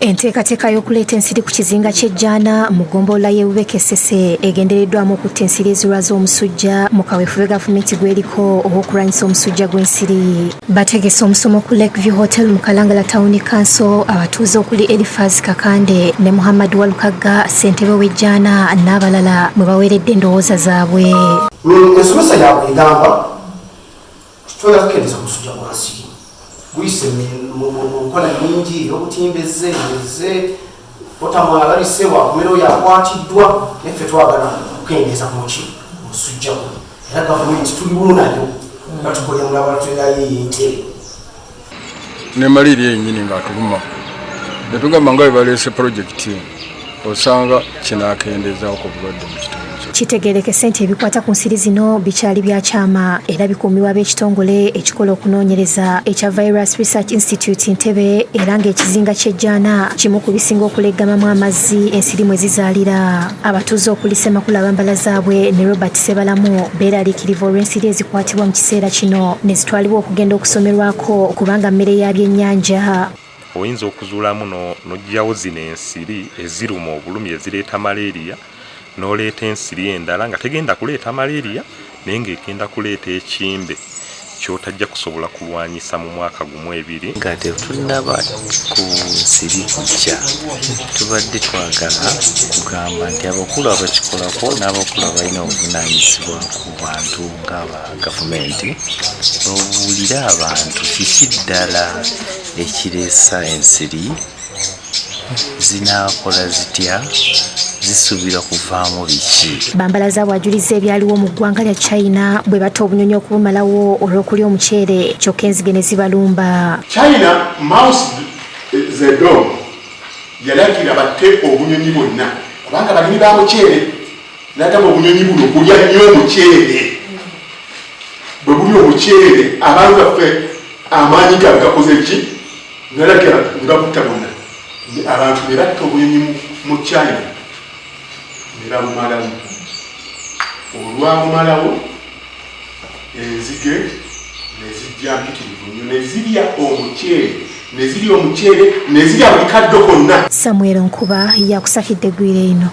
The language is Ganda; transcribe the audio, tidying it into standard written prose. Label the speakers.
Speaker 1: Enteekateeka y'okuleeta ensiri ku kizinga ky'Ejjaana mu ggombolola y'e Bubekesese egendereddwamu okutta ensiri ezirwaza omusujja mu kaweefube gavumenti gw'eriko ow'okulwanyisa omusujja gw'ensiri. Bategese omusomo ku Lakeview Hotel mu Kalangala Town Council abatuuze okuli Elifaz Kakande ne Muhammad Walukagga ssentebe w'Ejjaana n'abalala mwe baweeredde endowooza zaabwe.
Speaker 2: Ensomesa yaabwe egamba kitwala kukendeeza ku musujja gwa nsiri. Gwise mu nkola nyingi y'obutimbeze otamwala balise wakumero yakwatiddwa neffe twagala kukendeeza ku musujja guno. Era gavumenti tuli bumu nayo batukolera mu laboratoire y'ente.
Speaker 3: Ne malaria yennyini ng'atuluma ne tugamba nga bwe baleese pulojekiti osanga kinaakendeezaawo ku bulwadde mu kitundu.
Speaker 1: Kitegeerekese nti ebikwata ku nsiri zino bikyali byakyama era bikuumibwa b'ekitongole ekikola okunoonyereza ekya Virus Research Institute Ntebe era ng'ekizinga ky'Ejjaana kimu ku bisinga okuleggamamu amazzi ensiri mwe zizaalira. Abatuuze okuli Ssemakula Abambala zaabwe ne Robert Sebalamu beeraliikirivu olw'ensiri ezikwatibwa mu kiseera kino ne zitwalibwa okugenda okusomerwako kubanga mmere ya byennyanja.
Speaker 4: Oyinza okuzuulamu n'oggyawo zino ensiri eziruma obulumi ezireeta malaria n'oleeta ensiri endala nga tegenda kuleeta malaria naye ng'egenda kuleeta ekimbe kyotajja kusobola kulwanyisa mu mwaka gumu ebiri.
Speaker 5: Nga tetunnaba ku nsiri kujja tubadde twagala kugamba nti abakulu abakikolako n'abakulu abalina obuvunaanyizibwa ku bantu ng'aba gavumenti babuulire abantu kiki ddala ekireesa ensiri zinaakola zitya zisuubira kuvaamu biki.
Speaker 1: Bambalaza bw'ajuliza ebyaliwo mu ggwanga lya China bwe batta obunyonyi okubumalawo olw'okulya omuceere kyokka enzige ne zibalumba.
Speaker 6: China Mouse Zedong yalagira batte obunyonyi bwonna kubanga balimi ba muceere n'agamba obunyonyi buno bulya nnyo omuceere. Bwe bulya omuceere abantu baffe amaanyi gaabwe gakoze ki nalagira ne babutta bonna abantu ne batta obunyonyi mu China ne babumalawo. Olwabumalawo enzige ne zijja mpitirivu nnyo ne zirya omuceere ne zirya buli kaddo konna.
Speaker 1: Samuel Nkuba yakusakidde eggwire eno.